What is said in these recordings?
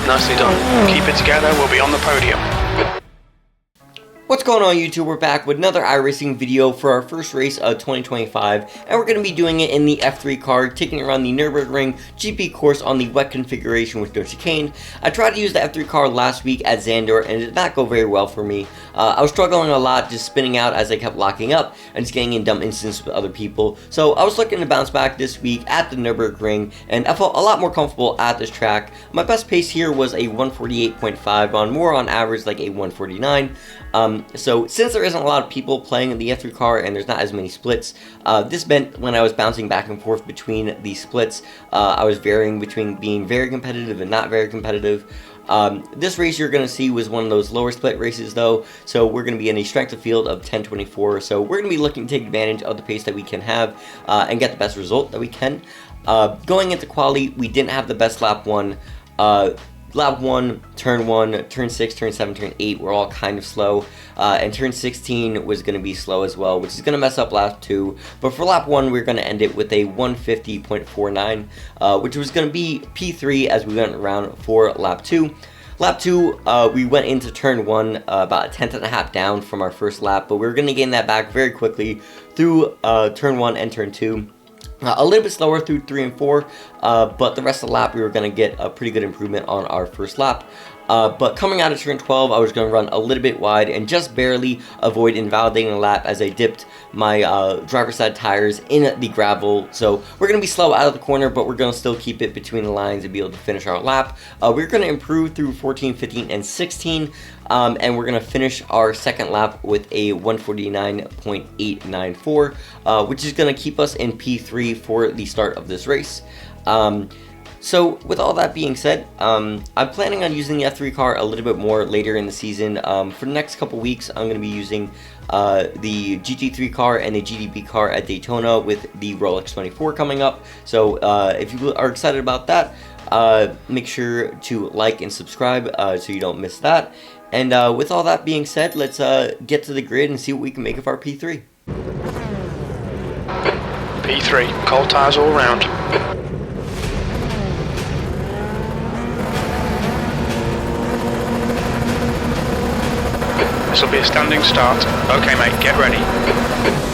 Nicely done. Keep it together, we'll be on the podium. What's going on, YouTube? We're back with another iRacing video for our first race of 2025, and we're going to be doing it in the F3 car, taking it around the Nürburgring GP course on the wet configuration with no chicane. I tried to use the F3 car last week at Zandvoort, and it did not go very well for me. I was struggling a lot, just spinning out as I kept locking up, and just getting in dumb incidents with other people. So I was looking to bounce back this week at the Nürburgring, and I felt a lot more comfortable at this track. My best pace here was a 148.5, on more on average like a 149. So since there isn't a lot of people playing in the F3 car and there's not as many splits, this meant when I was bouncing back and forth between the splits, I was varying between being very competitive and not very competitive. This race you're going to see was one of those lower split races though, so we're going to be in a strength of field of 1024, so we're going to be looking to take advantage of the pace that we can have and get the best result that we can. Going into quali, we didn't have the best lap 1. Lap 1, turn 1, turn 6, turn 7, turn 8 were all kind of slow, and turn 16 was going to be slow as well, which is going to mess up lap 2, but for lap 1 we're going to end it with a 150.49, which was going to be P3 as we went around for lap 2. Lap 2, we went into turn 1 about a tenth and a half down from our first lap, but we were going to gain that back very quickly through turn 1 and turn 2. A little bit slower through 3 and 4, but the rest of the lap we were going to get a pretty good improvement on our first lap. But coming out of turn 12, I was going to run a little bit wide and just barely avoid invalidating the lap as I dipped my driver's side tires in the gravel. So we're going to be slow out of the corner, but we're going to still keep it between the lines and be able to finish our lap. We're going to improve through 14, 15, and 16, and we're going to finish our second lap with a 149.894, which is going to keep us in P3 for the start of this race. So with all that being said, I'm planning on using the F3 car a little bit more later in the season. For the next couple weeks, I'm going to be using the GT3 car and the GTB car at Daytona with the Rolex 24 coming up. So if you are excited about that, make sure to like and subscribe so you don't miss that. And with all that being said, let's get to the grid and see what we can make of our P3. P3, cold tires all round. This will be a standing start. Okay mate, get ready.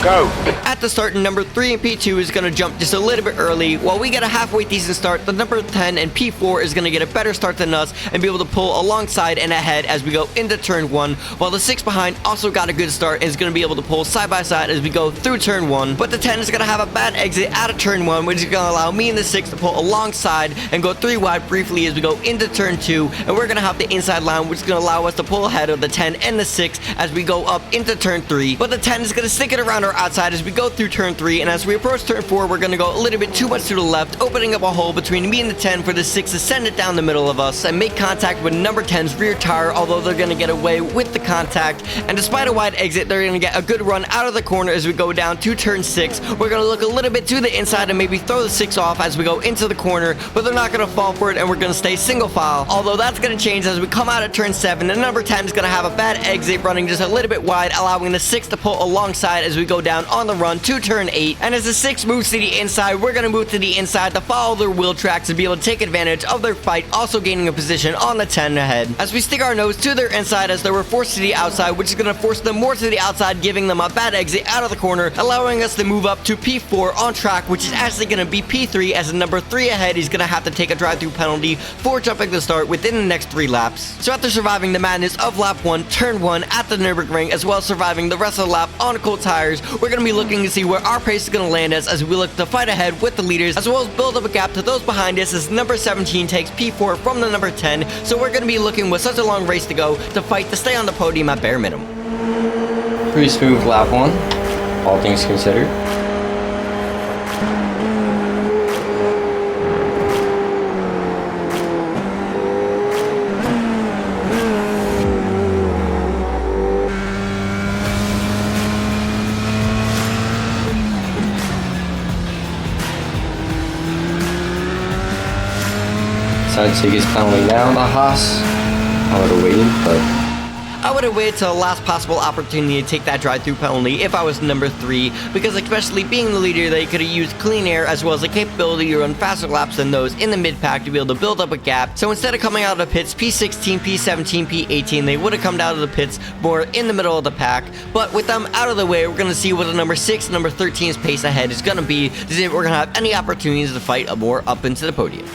Go! At the start, number 3 and P2 is going to jump just a little bit early. While we get a halfway decent start, the number 10 and P4 is going to get a better start than us and be able to pull alongside and ahead as we go into turn 1, while the 6 behind also got a good start and is going to be able to pull side by side as we go through turn 1. But the 10 is going to have a bad exit out of turn 1, which is going to allow me and the 6 to pull alongside and go 3 wide briefly as we go into turn 2, and we're going to have the inside line, which is going to allow us to pull ahead of the 10 and the 6 as we go up into turn 3. But the 10 is going to stick it around our outside as we go through turn 3, and as we approach turn 4, we're going to go a little bit too much to the left, opening up a hole between me and the 10 for the 6 to send it down the middle of us and make contact with number 10's rear tire, although they're going to get away with the contact. And despite a wide exit, they're going to get a good run out of the corner as we go down to turn 6. We're going to look a little bit to the inside and maybe throw the 6 off as we go into the corner, but they're not going to fall for it, and we're going to stay single file. Although that's going to change as we come out of turn 7. The number 10 is going to have a bad exit, running just a little bit wide, allowing the 6 to pull alongside as we go down on the run to turn 8. And as the 6 moves to the inside, we're going to move to the inside to follow their wheel tracks to be able to take advantage of their fight, also gaining a position on the 10 ahead. As we stick our nose to their inside as they were forced to the outside, which is going to force them more to the outside, giving them a bad exit out of the corner, allowing us to move up to P4 on track, which is actually going to be P3 as the number 3 ahead is going to have to take a drive-through penalty for jumping the start within the next 3 laps. So after surviving the madness of lap 1, turn 1 at the Nürburgring, as well as surviving the rest of the lap on cold tires, we're going to be looking to see where our pace is going to land us as we look to fight ahead with the leaders, as well as build up a gap to those behind us as number 17 takes P4 from the number 10. So we're going to be looking with such a long race to go to fight to stay on the podium at bare minimum. Pretty smooth lap 1, all things considered. Decided to take his penalty down the Haas. I would have waited, but I would have waited till the last possible opportunity to take that drive-through penalty if I was number 3, because especially being the leader, they could have used clean air as well as the capability to run faster laps than those in the mid-pack to be able to build up a gap. So instead of coming out of the pits P16, P17, P18, they would have come down to the pits more in the middle of the pack. But with them out of the way, we're going to see what the number 6 and number 13's pace ahead is going to be to see if we're going to have any opportunities to fight more up into the podium.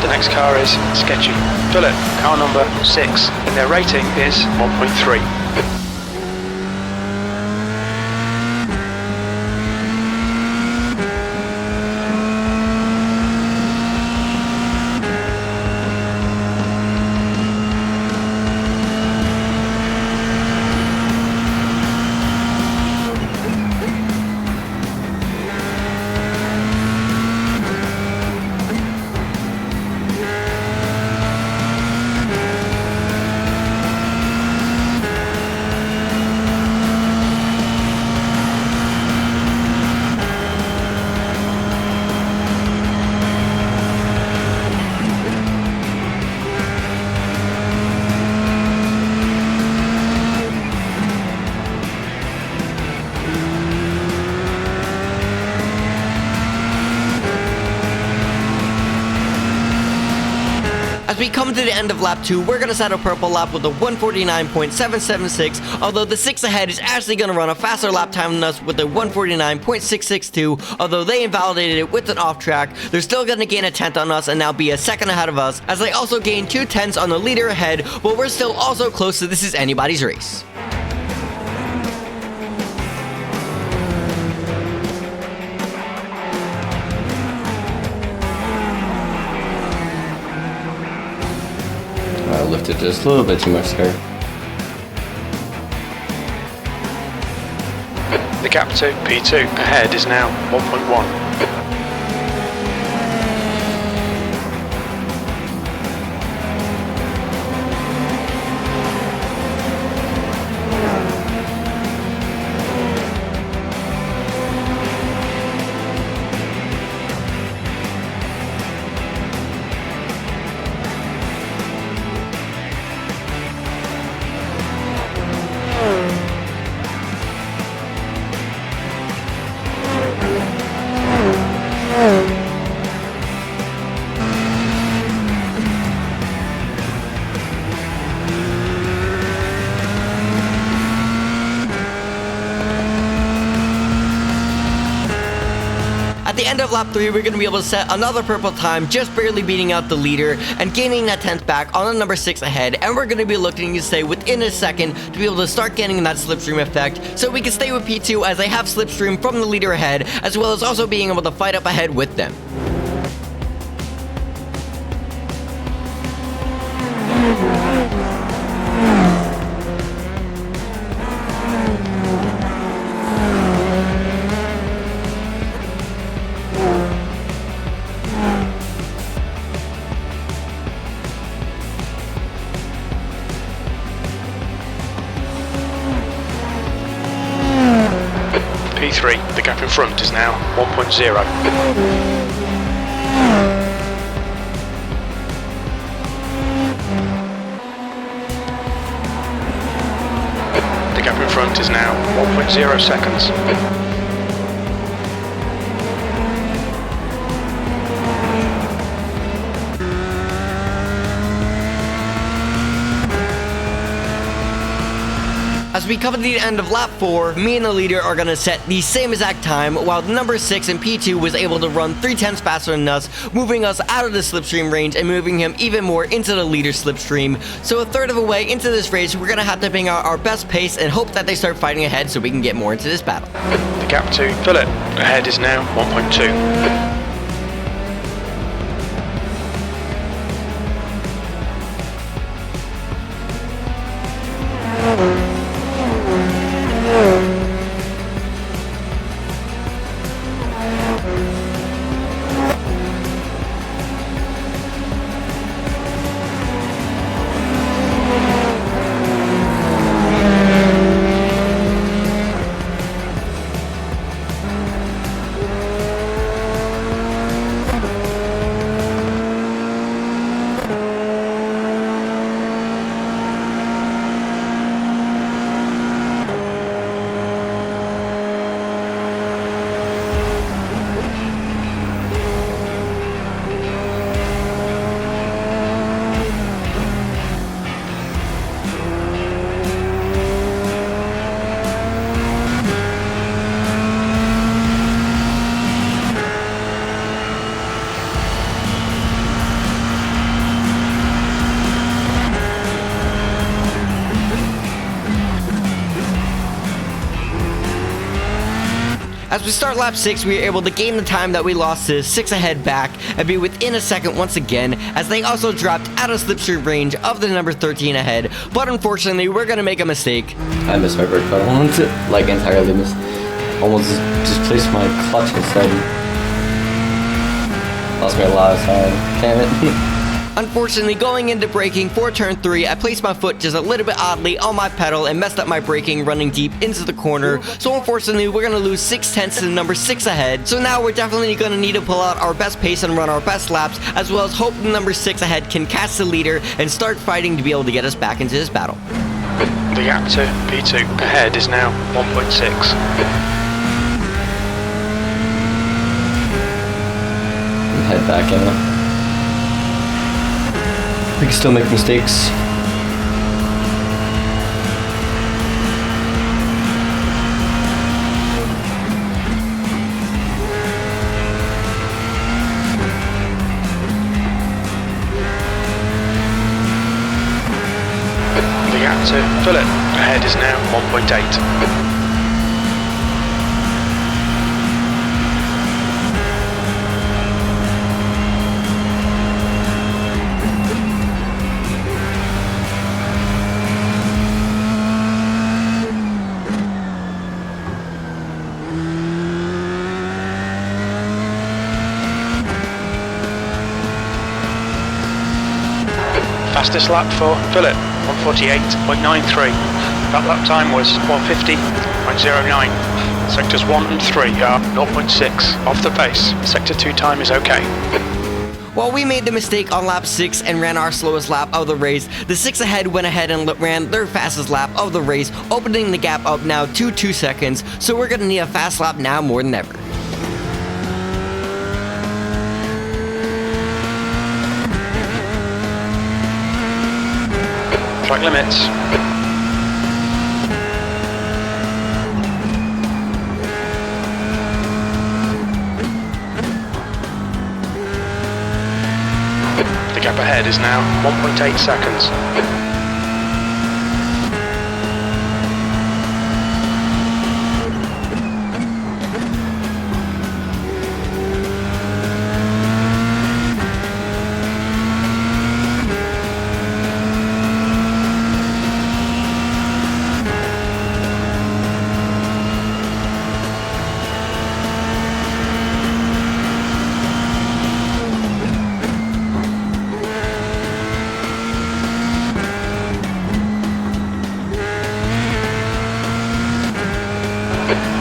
Next car is sketchy. Fill it. Car number 6, and their rating is 1.3. As we come to the end of lap 2, we're going to set a purple lap with a 149.776, although the 6 ahead is actually going to run a faster lap time than us with a 149.662. Although they invalidated it with an off track, they're still going to gain a 10th on us and now be a second ahead of us, as they also gain 2 tenths on the leader ahead, but we're still also close to this is anybody's race. I lifted just a little bit too much there. The gap to P2 ahead is now 1.1. At the end of lap 3, we're going to be able to set another purple time, just barely beating out the leader and gaining that 10th back on the number 6 ahead, and we're going to be looking to stay within a second to be able to start getting that slipstream effect, so we can stay with P2 as they have slipstream from the leader ahead, as well as also being able to fight up ahead with them. P3, the gap in front is now 1.0. The gap in front is now 1.0 seconds. As we come to the end of lap 4, me and the leader are going to set the same exact time, while the number 6 in P2 was able to run 3 tenths faster than us, moving us out of the slipstream range and moving him even more into the leader slipstream. So a third of the way into this race, we're going to have to bring out our best pace and hope that they start fighting ahead so we can get more into this battle. The gap to Philip ahead is now 1.2. As we start lap 6, we are able to gain the time that we lost to 6 ahead back and be within a second once again, as they also dropped out of slipstream range of the number 13 ahead. But unfortunately, we're going to make a mistake. I missed my brake pedal. Like entirely missed. Almost just placed my clutch instead. Lost me a lot of time. Damn it. Unfortunately, going into braking for turn 3, I placed my foot just a little bit oddly on my pedal and messed up my braking running deep into the corner. So unfortunately, we're going to lose 6/10 to the number 6 ahead. So now we're definitely going to need to pull out our best pace and run our best laps, as well as hope the number 6 ahead can catch the leader and start fighting to be able to get us back into this battle. The gap to P2 ahead is now 1.6. Head back in. We can still make mistakes. The gap to Philip ahead is now 1.8. Fastest lap for Philip, 148.93. That lap time was 150.09. Sectors 1 and 3 are 0.6 off the pace. Sector 2 time is okay. While we made the mistake on lap 6 and ran our slowest lap of the race, the 6 ahead went ahead and ran their fastest lap of the race, opening the gap up now to 2 seconds. So we're going to need a fast lap now more than ever. Track limits. The gap ahead is now 1.8 seconds.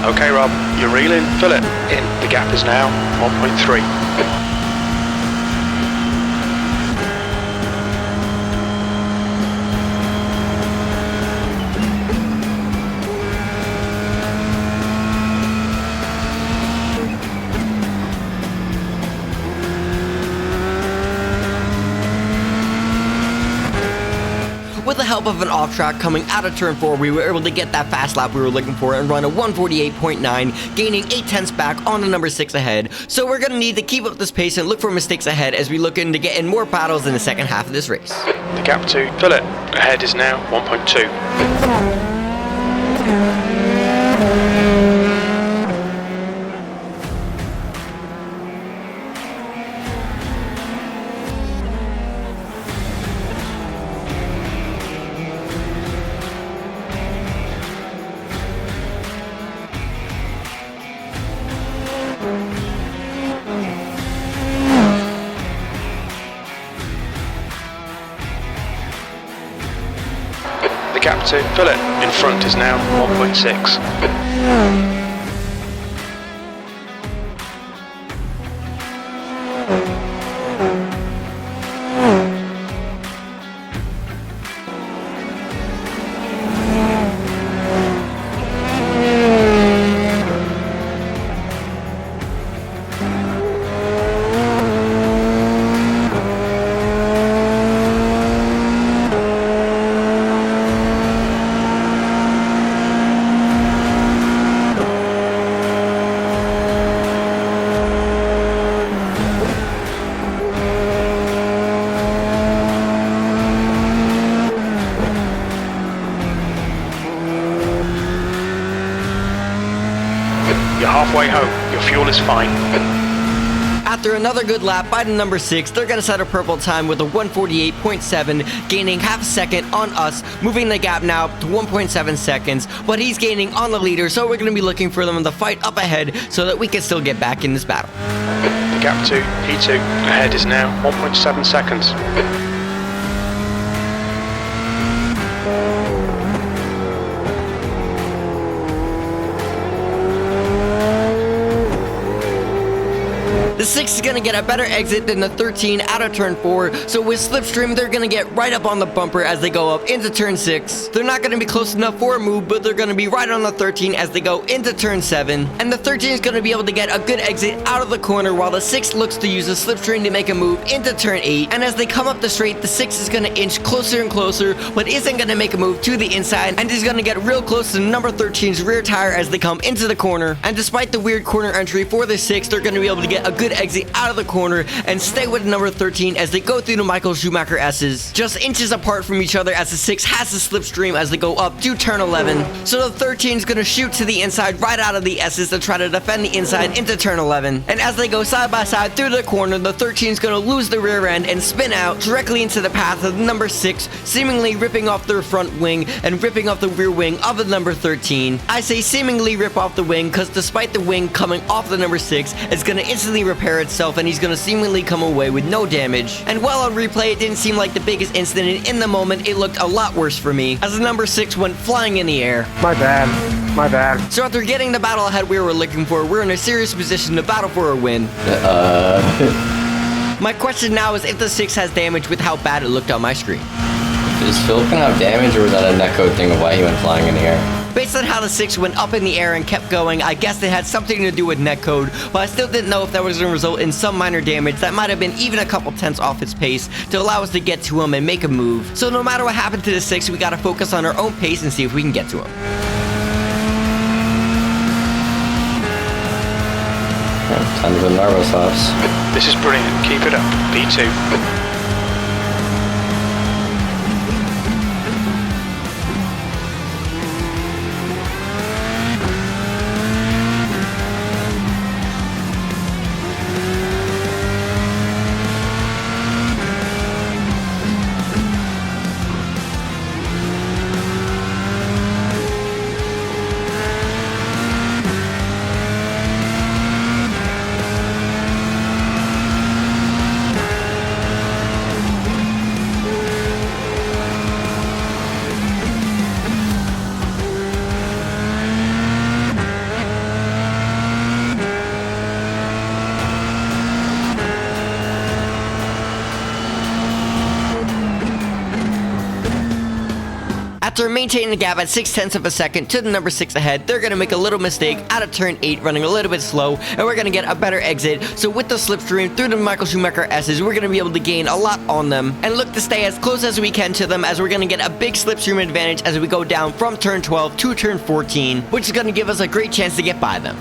Okay, Rob, you're reeling. Fill it in. The gap is now 1.3. With the help of an off track coming out of turn 4, we were able to get that fast lap we were looking for and run a 148.9, gaining 8/10 back on the number 6 ahead. So we're going to need to keep up this pace and look for mistakes ahead as we look into getting more battles in the second half of this race. The gap to fill it ahead is now 1.2. The gap to fill it in front is now 1.6. halfway home. Your fuel is fine. After another good lap by the number 6, they're going to set a purple time with a 1:48.7, gaining half a second on us, moving the gap now to 1.7 seconds, but he's gaining on the leader, so we're going to be looking for them in the fight up ahead so that we can still get back in this battle. The gap to P2 ahead is now 1.7 seconds. The 6 is going to get a better exit than the 13 out of turn 4, so with slipstream, they're going to get right up on the bumper as they go up into turn 6. They're not going to be close enough for a move, but they're going to be right on the 13 as they go into turn 7. And the 13 is going to be able to get a good exit out of the corner while the 6 looks to use the slipstream to make a move into turn 8. And as they come up the straight, the 6 is going to inch closer and closer, but isn't going to make a move to the inside, and is going to get real close to number 13's rear tire as they come into the corner. And despite the weird corner entry for the 6, they're going to be able to get a good exit out of the corner and stay with number 13 as they go through the Michael Schumacher S's, just inches apart from each other as the 6 has the slipstream as they go up to turn 11. So the 13 is going to shoot to the inside right out of the S's to try to defend the inside into turn 11. And as they go side by side through the corner, the 13 is going to lose the rear end and spin out directly into the path of the number 6, seemingly ripping off their front wing and ripping off the rear wing of the number 13. I say seemingly rip off the wing because despite the wing coming off the number 6, it's going to instantly repair itself and he's going to seemingly come away with no damage. And while on replay it didn't seem like the biggest incident, in the moment it looked a lot worse for me as the number 6 went flying in the air. My bad. So after getting the battle ahead we were looking for, we're in a serious position to battle for a win. My question now is if the 6 has damage with how bad it looked on my screen. Is Philip gonna have damage, or was that a netcode thing of why he went flying in the air? Based on how the 6 went up in the air and kept going, I guess it had something to do with netcode, but I still didn't know if that was going to result in some minor damage that might have been even a couple tenths off its pace to allow us to get to him and make a move. So no matter what happened to the 6, we gotta focus on our own pace and see if we can get to him. Time to go Narbo sauce. This is brilliant. Keep it up. P2. After maintaining the gap at 0.6 of a second to the number 6 ahead, they're going to make a little mistake out of turn 8, running a little bit slow, and we're going to get a better exit. So with the slipstream through the Michael Schumacher S's, we're going to be able to gain a lot on them and look to stay as close as we can to them, as we're going to get a big slipstream advantage as we go down from turn 12 to turn 14, which is going to give us a great chance to get by them.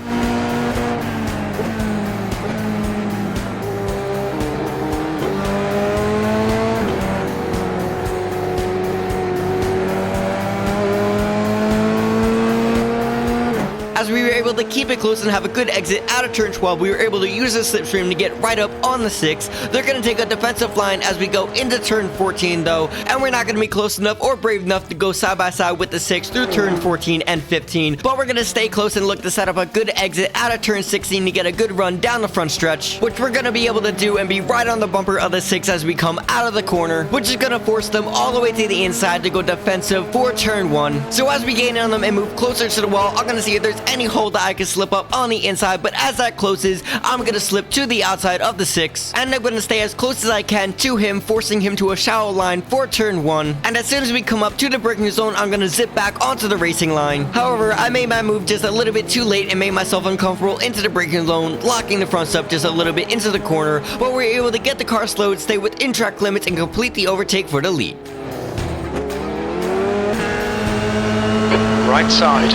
As we were able to keep it close and have a good exit out of turn 12, we were able to use the slipstream to get right up on the 6. They're going to take a defensive line as we go into turn 14 though, and we're not going to be close enough or brave enough to go side by side with the 6 through turn 14 and 15, but we're going to stay close and look to set up a good exit out of turn 16 to get a good run down the front stretch, which we're going to be able to do and be right on the bumper of the 6 as we come out of the corner, which is going to force them all the way to the inside to go defensive for turn 1. So as we gain on them and move closer to the wall, I'm going to see if there's any hole that I can slip up on the inside, but as that closes, I'm going to slip to the outside of the 6, and I'm going to stay as close as I can to him, forcing him to a shallow line for turn 1, and as soon as we come up to the braking zone, I'm going to zip back onto the racing line. However, I made my move just a little bit too late and made myself uncomfortable into the braking zone, locking the front step just a little bit into the corner, but we were able to get the car slowed, stay within track limits, and complete the overtake for the lead. Right side.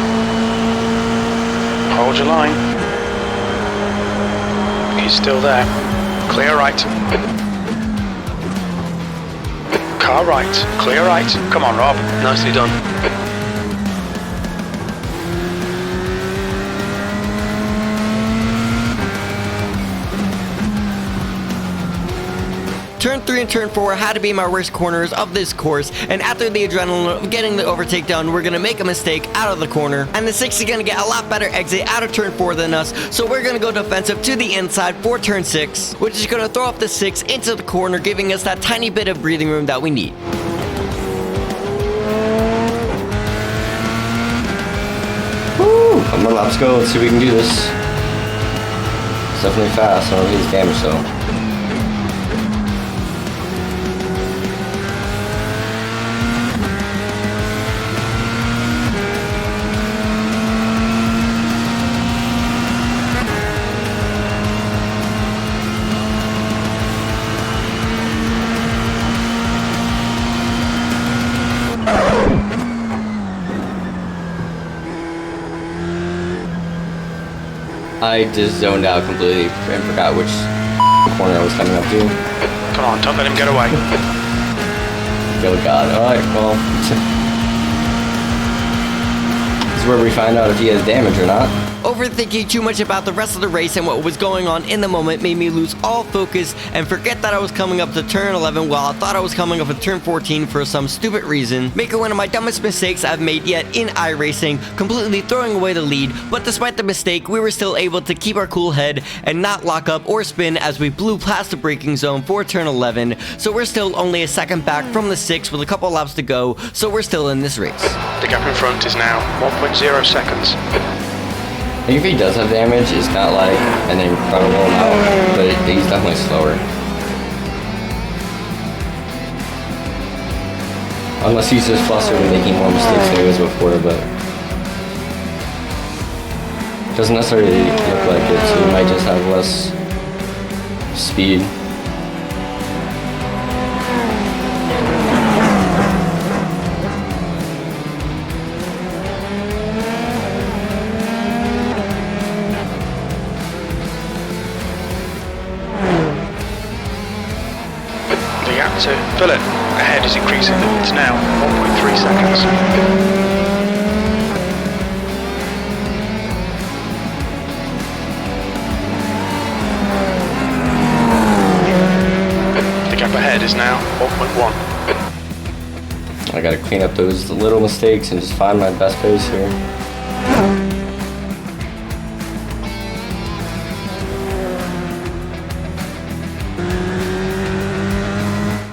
Hold your line. He's still there. Clear right. Car right. Clear right. Come on, Rob. Nicely done. 3 and turn 4 had to be my worst corners of this course, and after the adrenaline of getting the overtake done, we're gonna make a mistake out of the corner, and the 6 is gonna get a lot better exit out of turn 4 than us, so we're gonna go defensive to the inside for turn 6, which is gonna throw off the 6 into the corner, giving us that tiny bit of breathing room that we need. Woo! Come on, let's go. Let's see if we can do this. It's definitely fast. I don't think it's damage though. I just zoned out completely and forgot which corner I was coming up to. Come on, don't let him get away. Oh god, alright, well. This is where we find out if he has damage or not. Overthinking too much about the rest of the race and what was going on in the moment made me lose all focus and forget that I was coming up to turn 11 while I thought I was coming up to turn 14 for some stupid reason, making one of my dumbest mistakes I've made yet in iRacing, completely throwing away the lead. But despite the mistake, we were still able to keep our cool head and not lock up or spin as we blew past the braking zone for turn 11, so we're still only a second back from the 6 with a couple laps to go, so we're still in this race. The gap in front is now 1.0 seconds. I think if he does have damage, it's not like an incredible amount, but he's definitely slower. Unless he's just flustered and making more mistakes than he was before, but it doesn't necessarily look like it, so he might just have less speed. To fill it, ahead is increasing, it's now 1.3 seconds. The gap ahead is now 1.1. I gotta clean up those little mistakes and just find my best pace here.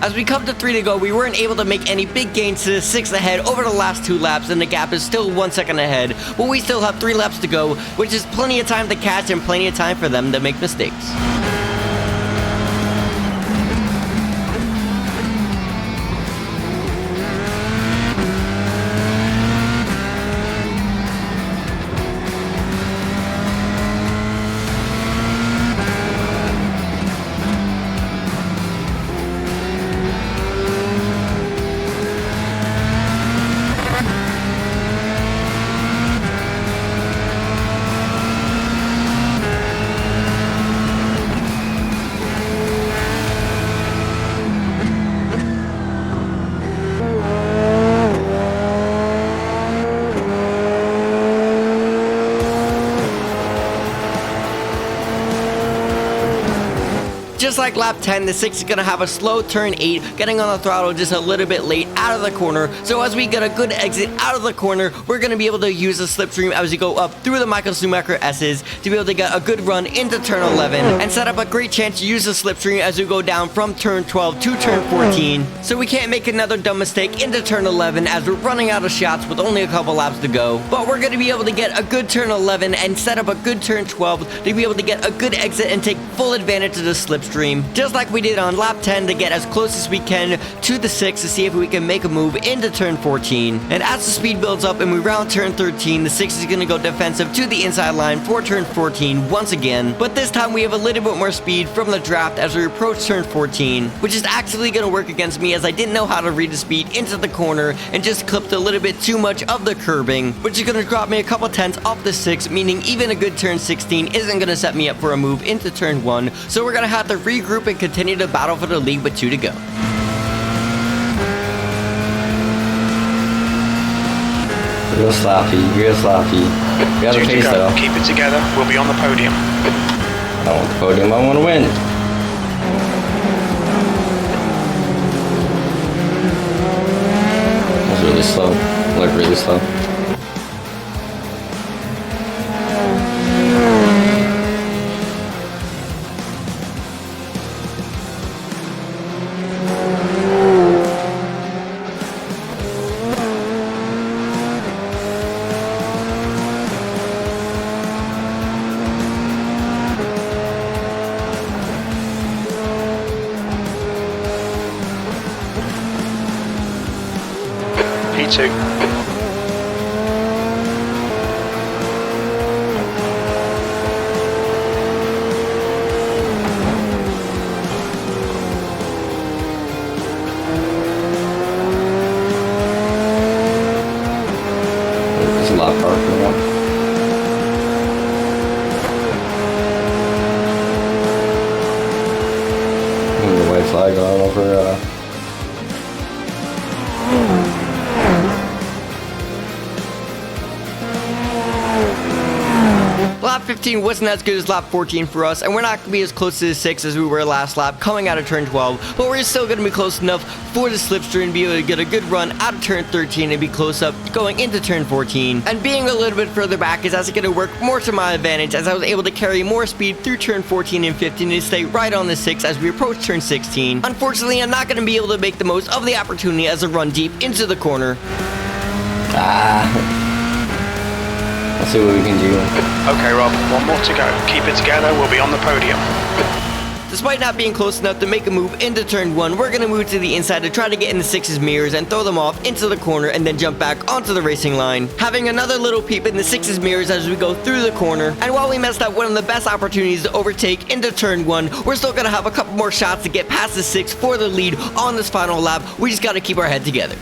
As we come to 3 to go, we weren't able to make any big gains to the 6 ahead over the last 2 laps, and the gap is still 1 second ahead, but we still have 3 laps to go, which is plenty of time to catch and plenty of time for them to make mistakes. Just like lap 10, the 6 is going to have a slow turn 8, getting on the throttle just a little bit late out of the corner. So as we get a good exit out of the corner, we're going to be able to use the slipstream as we go up through the Michael Schumacher S's to be able to get a good run into turn 11 and set up a great chance to use the slipstream as we go down from turn 12 to turn 14. So we can't make another dumb mistake into turn 11 as we're running out of shots with only a couple laps to go. But we're going to be able to get a good turn 11 and set up a good turn 12 to be able to get a good exit and take full advantage of the slipstream, just like we did on lap 10 to get as close as we can to the 6 to see if we can make a move into turn 14. And as the speed builds up and we round turn 13, the 6 is going to go defensive to the inside line for turn 14 once again, but this time we have a little bit more speed from the draft as we approach turn 14, which is actually going to work against me as I didn't know how to read the speed into the corner and just clipped a little bit too much of the curbing, which is going to drop me a couple tenths off the 6, meaning even a good turn 16 isn't going to set me up for a move into turn 1, so we're going to have to regroup and continue to battle for the lead with 2 to go. Real sloppy, real sloppy. We got a pace though. Keep it together, we'll be on the podium. I want the podium, I want to win. really slow. Like really slow. P2. There's a lot of power coming up. And the white flag on over. Lap 15 wasn't as good as lap 14 for us, and we're not going to be as close to the 6 as we were last lap coming out of turn 12, but we're still going to be close enough for the slipstream to be able to get a good run out of turn 13 and be close up going into turn 14. And being a little bit further back is actually going to work more to my advantage, as I was able to carry more speed through turn 14 and 15 and stay right on the 6 as we approach turn 16. Unfortunately, I'm not going to be able to make the most of the opportunity as I run deep into the corner. Let's see what we can do. Okay, Rob, one more to go. Keep it together, we'll be on the podium. Despite not being close enough to make a move into turn 1, we're going to move to the inside to try to get in the 6's mirrors and throw them off into the corner and then jump back onto the racing line. Having another little peep in the 6's mirrors as we go through the corner. And while we messed up one of the best opportunities to overtake into turn 1, we're still going to have a couple more shots to get past the 6 for the lead on this final lap. We just got to keep our head together.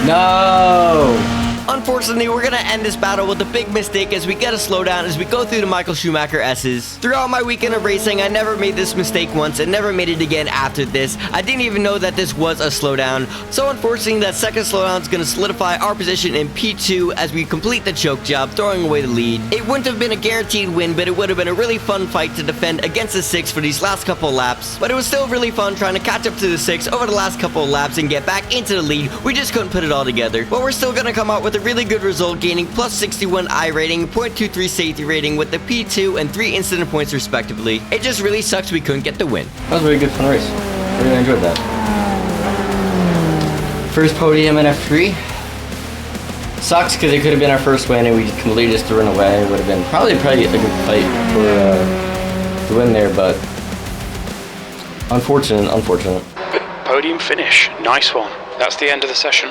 No! Unfortunately, we're going to end this battle with a big mistake as we get a slowdown as we go through the Michael Schumacher S's. Throughout my weekend of racing, I never made this mistake once and never made it again after this. I didn't even know that this was a slowdown. So unfortunately, that second slowdown is going to solidify our position in P2 as we complete the choke job, throwing away the lead. It wouldn't have been a guaranteed win, but it would have been a really fun fight to defend against the 6 for these last couple of laps. But it was still really fun trying to catch up to the 6 over the last couple of laps and get back into the lead. We just couldn't put it all together. But we're still going to come out with a really good result, gaining plus 61 I rating, 0.23 safety rating with the P2 and 3 incident points respectively. It just really sucks we couldn't get the win. That was a really good fun race. Really enjoyed that. First podium in F3. Sucks because it could have been our first win and we completely just threw it away. It would have been probably a good fight for the win there, but unfortunate. Podium finish, nice one. That's the end of the session.